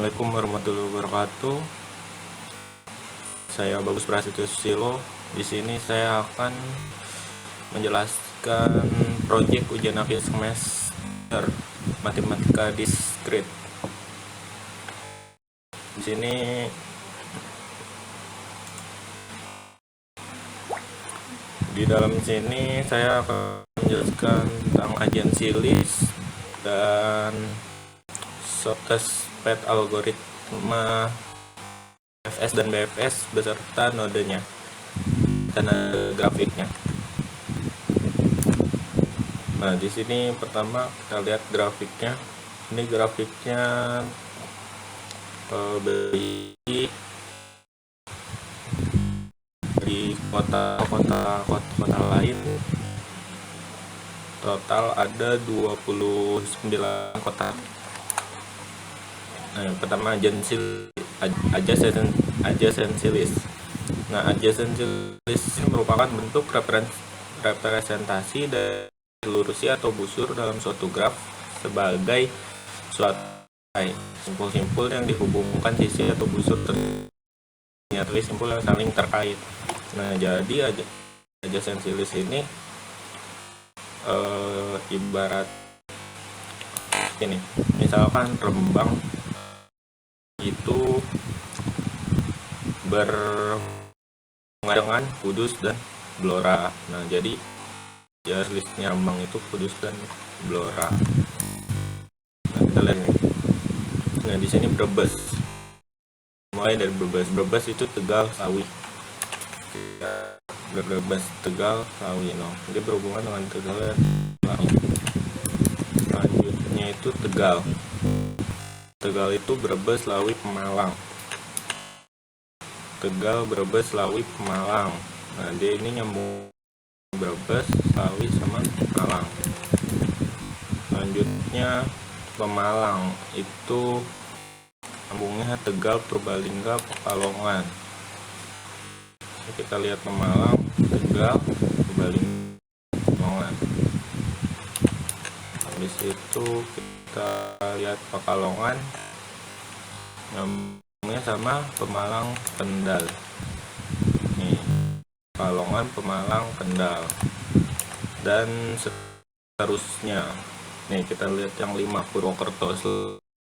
Assalamualaikum warahmatullahi wabarakatuh. Saya Bagus Prasetyo Susilo. Di sini saya akan menjelaskan proyek ujian akhir semester matematika diskrit. Di sini di dalam sini saya akan menjelaskan tentang agency list dan shortest path algoritma FS dan BFS beserta nodenya dan ada grafiknya. Nah, di sini pertama kita lihat grafiknya. Ini grafiknya bagi di kota lain. Total ada 29 kota. Nah, yang pertama adjacency list. Nah, adjacency list ini merupakan bentuk representasi dari seluruh sisi atau busur dalam suatu graf sebagai suatu simpul-simpul yang dihubungkan sisi atau busur atau simpul yang saling terkait. Nah, jadi adjacency list ini ibarat ini, misalkan Rembang itu berhubungan dengan Kudus dan Blora. Nah, jadi ya listnya Rembang itu Kudus dan Blora. Nah, kita lihat ini. Nah, di sini Brebes. Mulai dari Brebes itu Tegal, Sawi. Brebes, Tegal, Sawi. No, dia berhubungan dengan Tegal dan Sawi. Selanjutnya itu Tegal. Tegal itu Brebes, Lawi, Pemalang. Tegal, Brebes, Lawi, Pemalang. Nah, dia ini nyambung Brebes, Lawi sama Pemalang. Selanjutnya Pemalang itu nyambungnya Tegal, Purbalingga, Pekalongan. Kita lihat Pemalang, Tegal, Purbalingga, Pekalongan. Habis itu kita lihat Pekalongan nyambungnya sama Pemalang, Kendal. Nih, Pekalongan, Pemalang, Kendal, dan seterusnya. Nih, kita lihat yang 5 Purwokerto,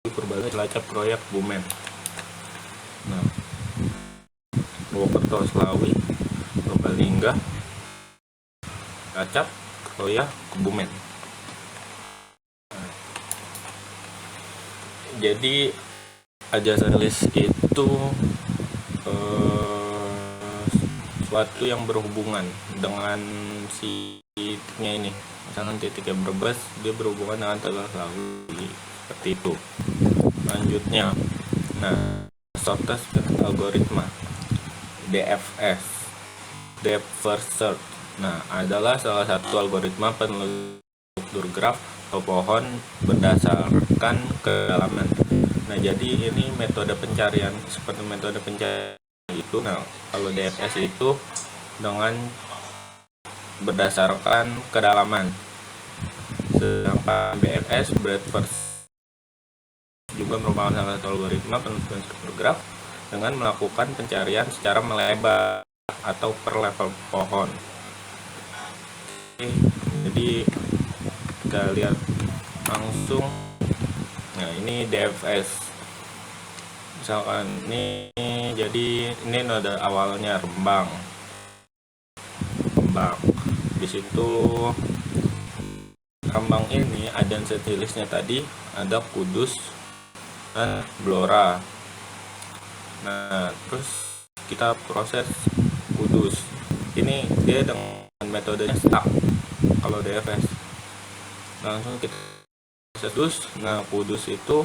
Purbalingga, Cilacap, Proyek, Bumen. Nah, Purwokerto, Slawi, Purbalingga, Cilacap, Proyek, Kebumen. Jadi adjacency list itu suatu yang berhubungan dengan si titiknya ini. Misalkan titiknya Brebes, dia berhubungan dengan Tegal, Sawi, seperti itu. Selanjutnya, nah, shortest path algoritma DFS, depth first search. Nah, adalah salah satu algoritma penelusur graf atau pohon berdasarkan kedalaman. Nah, jadi ini metode pencarian seperti metode pencarian itu. Nah, kalau DFS itu dengan berdasarkan kedalaman. Sedangkan BFS, breadth first, juga merupakan salah satu algoritma penelusuran struktur graf dengan melakukan pencarian secara melebar atau per level pohon. Jadi kita lihat langsung. Nah, ini DFS. Misalkan ini, jadi ini node awalnya Rembang. Di situ Rembang ini adjacency listnya tadi ada Kudus dan Blora. Nah, terus kita proses Kudus. Ini dia dengan metodenya stack. Kalau DFS langsung kita proses. Nah, Kudus itu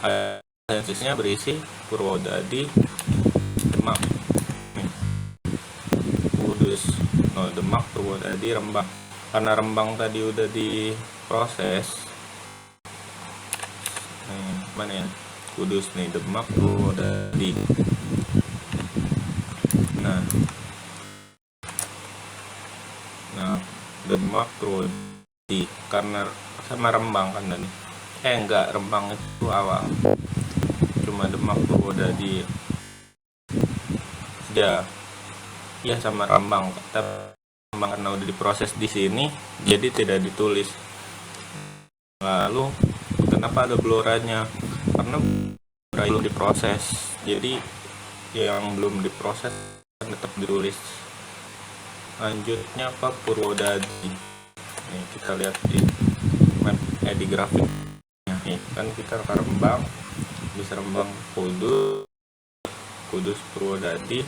adjacency-nya berisi Purwodadi, Demak. Kudus, no, Demak, Purwodadi, Rembang. Karena Rembang tadi udah diproses. Mana ya? Kudus nih, Demak, Purwodadi. Nah, Demak, Purwodadi, karena sama Rembang kan tadi. Enggak, Rembang itu awal. cuma Demak, Purwodadi, ya sama Rembang. Tapi Rembang karena udah diproses di sini jadi tidak ditulis. Lalu kenapa ada Bloranya? Karena Blora belum diproses, jadi yang belum diproses tetap ditulis. Lanjutnya ke Purwodadi. Nih kita lihat di map, di grafik. Nih kan kita ke Rembang, bisa Rembang, Kudus, Purwodadi.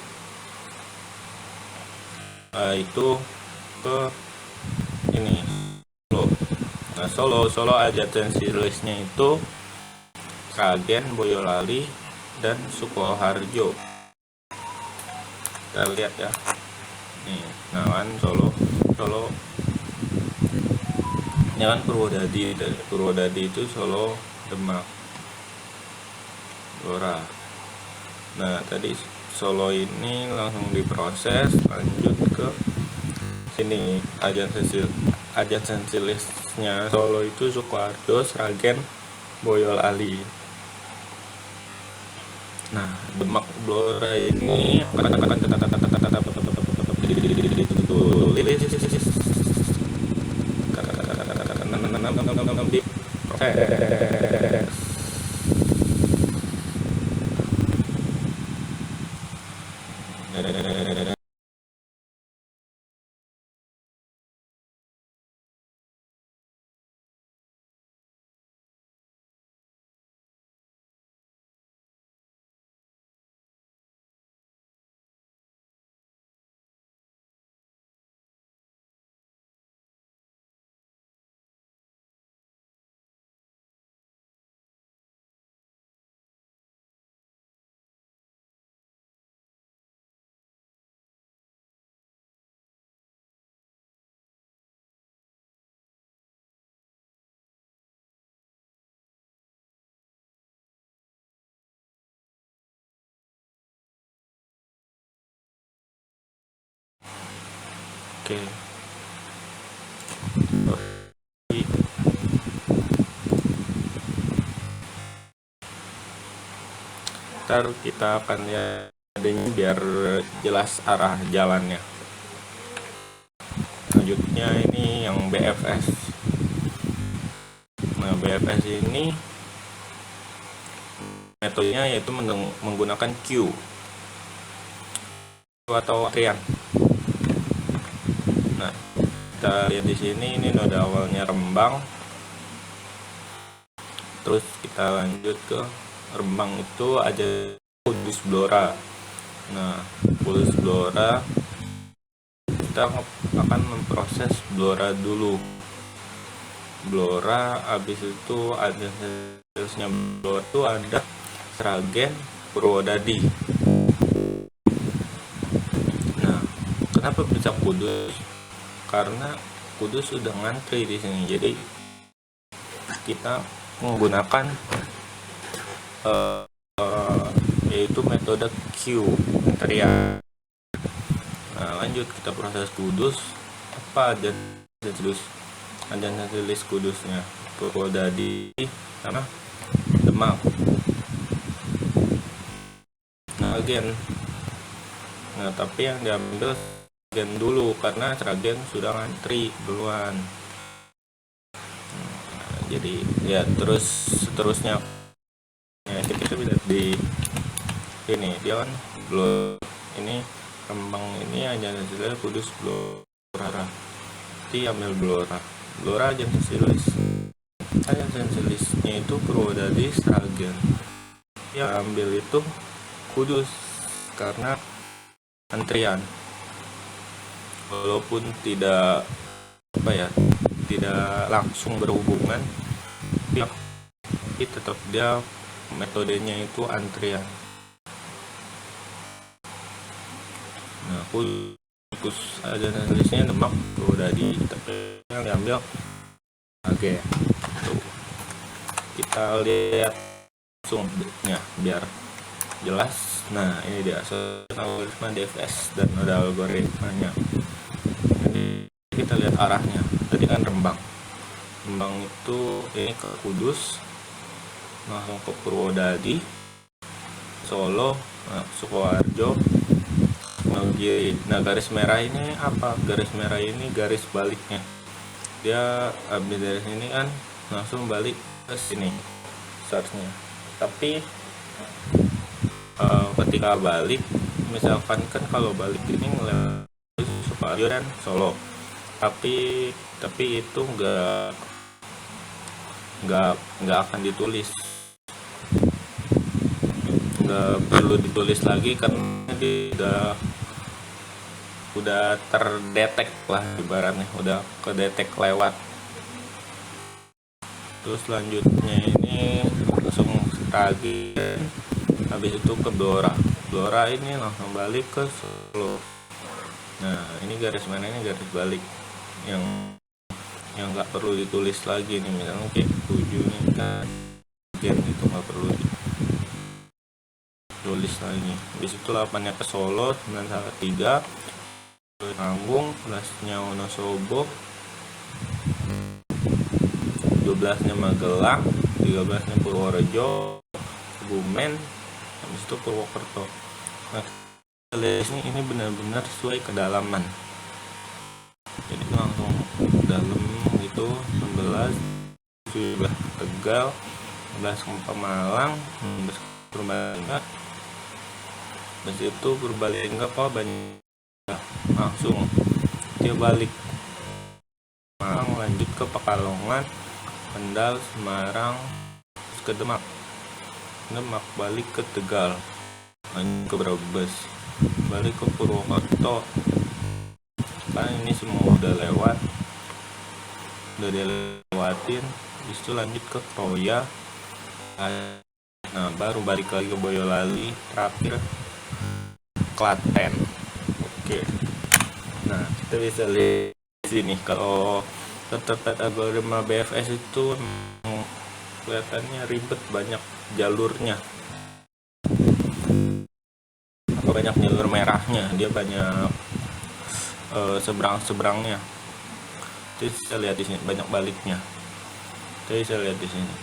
Itu ke ini Solo adjacency listnya itu Sragen, Boyolali, dan Sukoharjo. Kita lihat ya, nih kan Solo ini kan Purwodadi. Dari Purwodadi itu Solo, Demak, Blora. Nah tadi Solo ini langsung diproses, lanjut ke sini adjacency listnya Solo itu Sukoharjo, Sragen, Boyolali. Nah Demak, Blora ini akan di proses. Oke. Ntar kita akan lihat adanya biar jelas arah jalannya. Selanjutnya ini yang BFS. Nah BFS ini metodenya yaitu menggunakan queue atau antrian. Nah kita lihat di sini, ini noda awalnya Rembang, terus kita lanjut ke Rembang itu aja Kudus, Blora. Nah Kudus, Blora, kita akan memproses Blora dulu. Blora, habis itu ada seterusnya Blora itu ada Sragen, Purwodadi. Nah kenapa bisa Kudus? Karena Kudus sudah ngantri di sini, jadi kita menggunakan yaitu metode queue antrian. Nah lanjut kita proses Kudus. Apa aja list Kudusnya? Purwodadi sama Demak. Nah tapi yang diambil Sragen dulu karena Sragen sudah ngantri duluan. Jadi ya seterusnya ya, kita bisa di ini dia kan ini Rembang ini aja hasilnya Kudus, Blora. Ambil Blora aja listnya itu Purwodadi, Sragen. Yang ambil itu Kudus karena antrian, walaupun tidak langsung berhubungan, tapi tetap dia metodenya itu antrian. Nah Kudus aja tulisnya Demak, Purwodadi, tapi yang diambil Sragen. Kita lihat langsung ya biar jelas. Nah ini dia algoritma DFS dan noda algoritmanya. Ini kita lihat arahnya. Tadi kan Rembang itu ini ke Kudus, langsung ke Purwodadi, Solo, Sukoharjo, Nogiri. Nah, garis merah ini apa? Garis merah ini garis baliknya. Dia habis dari sini kan langsung balik ke sini source-nya. Tapi ketika balik, misalkan kan kalau balik ini melewati Sukoharjo dan Solo, tapi itu nggak akan ditulis, nggak perlu ditulis lagi karena dia udah terdetek lah, ibaratnya udah kedetek lewat. Terus selanjutnya ini langsung Sragen, habis itu ke Blora ini langsung balik ke Solo. Nah, ini garis mana, ini garis balik yang nggak perlu ditulis lagi nih, misalnya kayak 7 nih kan gen itu nggak perlu ditulis lagi. Habis itu 8-nya ke Solo, 9 Salatiga, Nanggung, 11-nya Wonosobo, 12-nya Magelang, 13-nya Purworejo, Kebumen, habis itu Purwokerto. Nah, lihat ini benar-benar sesuai kedalaman, jadi langsung dalam gitu. 11 sudah Tegal, 11 ke Pemalang, 11 ke Purbalingga, habis itu Purbalingga kok banyak, langsung dia balik Malang, lanjut ke Pekalongan, Kendal, Semarang, terus ke Demak, balik ke Tegal, lanjut ke Brebes, balik ke Purwokerto. Kan ini semua udah lewat, udah dilewatin. Habis itu lanjut ke Kroya, nah baru balik lagi ke Boyolali, terakhir Klaten. Oke, nah kita bisa lihat di sini kalau terdapat algoritma BFS itu kelihatannya ribet, banyak jalurnya, banyak jalur merahnya, dia banyak seberang-seberangnya. Jadi saya lihat di sini banyak baliknya. Jadi saya lihat di sini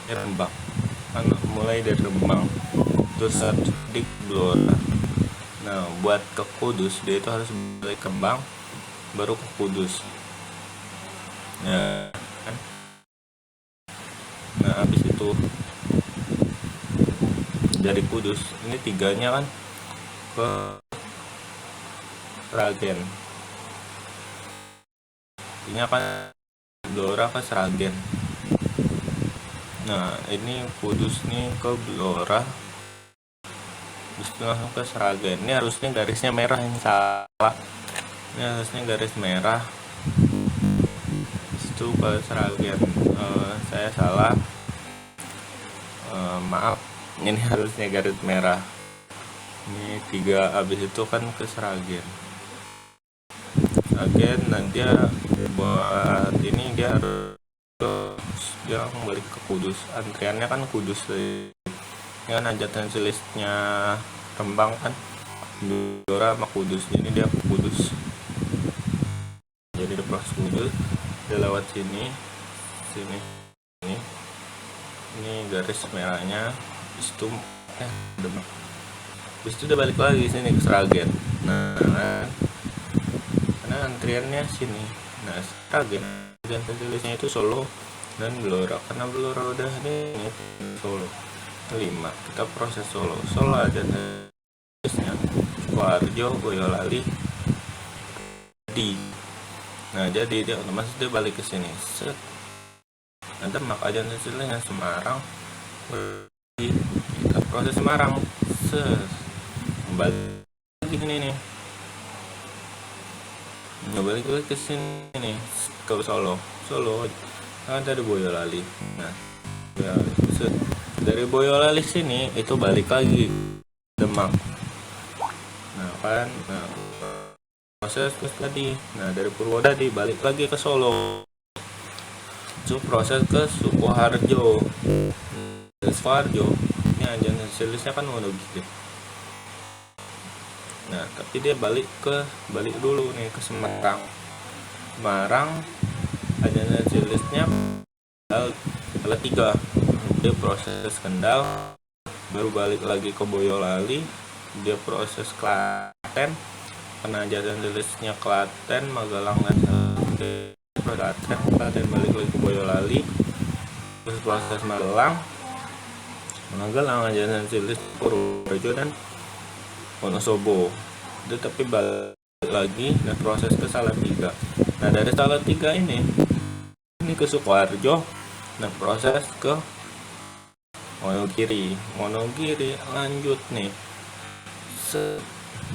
Rembang, kan mulai dari Rembang terus di Blora. Nah, buat ke Kudus dia itu harus balik ke Rembang baru ke Kudus. Nah, kan? Nah, habis itu dari Kudus ini 3-nya kan ke Sragen. Ini kan Blora ke Sragen. Nah, ini Kudus nih ke Blora, terus langsung ke Sragen. Ini harusnya garisnya merah, ini salah. Ini harusnya garis merah. Itu ke Sragen, saya salah. Maaf, ini harusnya garis merah. Ini 3, habis itu kan ke Sragen. Nanti dia buat ini dia harus balik ke Kudus. Antriannya kan Kudus, ini kan hajatan listnya Rembang kan Blora sama Kudus, jadi dia ke Kudus. Jadi di proses Kudus dia lewat sini ini garis merahnya. Habis itu Demak, habis itu dia balik lagi sini ke Sragen. Nah, karena antriannya sini. Nah, Sragen dan tulisnya itu Solo dan Blora, karena Blora udah ini Solo 5, kita proses Solo ada tulisnya Sukoharjo, Boyolali, nah jadi dia otomatis dia balik ke sini. Ada Demak aja tulisnya Semarang, kita proses Semarang, balik lagi sini nih, balik lagi ke sini nih ke Solo ada di Boyolali. Nah, dari Boyolali sini itu balik lagi Demak. Nah kan, proses tadi. Nah, dari Purwodadi balik lagi ke Solo, itu proses ke Sukoharjo. Sukoharjo ini aja hasilnya kan Wonogiri. Nah, tapi dia balik dulu nih ke Semarang aja hasilnya Kendal 3. Dia proses Kendal baru balik lagi ke Boyolali, dia proses Klaten, penajasan tulisnya Klaten, Magelang dan Klaten balik lagi ke Boyolali, terus proses Magelang aja tulis Purworejo dan Wonosobo. Itu tapi balik lagi dan proses ke Salatiga. Nah dari Salatiga ini ke Sukoharjo dan proses ke Wonogiri lanjut nih,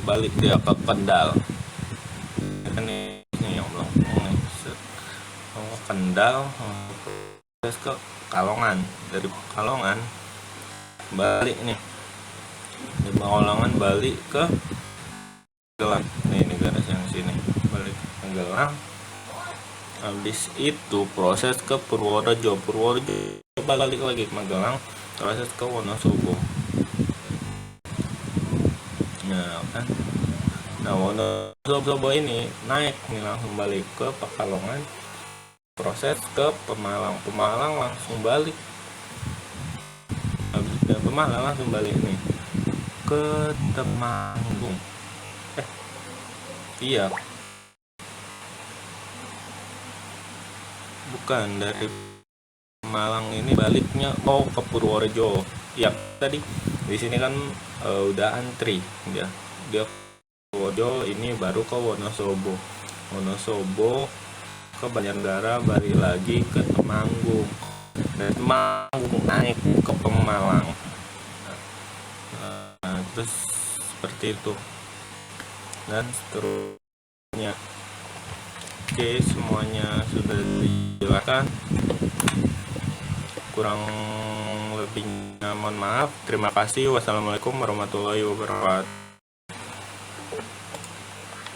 balik dia ke Kendal. Ini yang belum Kendal, proses ke Kalongan, dari Kalongan balik nih di Pekalongan balik ke Magelang. Nih garis yang sini balik ke Magelang. Habis itu proses ke Purworejo balik lagi ke Magelang, proses ke Wonosobo. Nah Wonosobo ini naik nih langsung balik ke Pekalongan, proses ke Pemalang langsung balik. Habis dari Pemalang langsung balik nih ke Temanggung. Iya, bukan, dari Malang ini baliknya ke Purworejo. Ya tadi di sini kan udah antri dia Purworejo, ini baru ke Wonosobo ke Banjarnegara, balik lagi ke Temanggung, dari Temanggung naik ke Pemalang. Terus seperti itu dan seterusnya. Oke, semuanya sudah dijelaskan, kurang lebihnya mohon maaf. Terima kasih. Wassalamualaikum warahmatullahi wabarakatuh.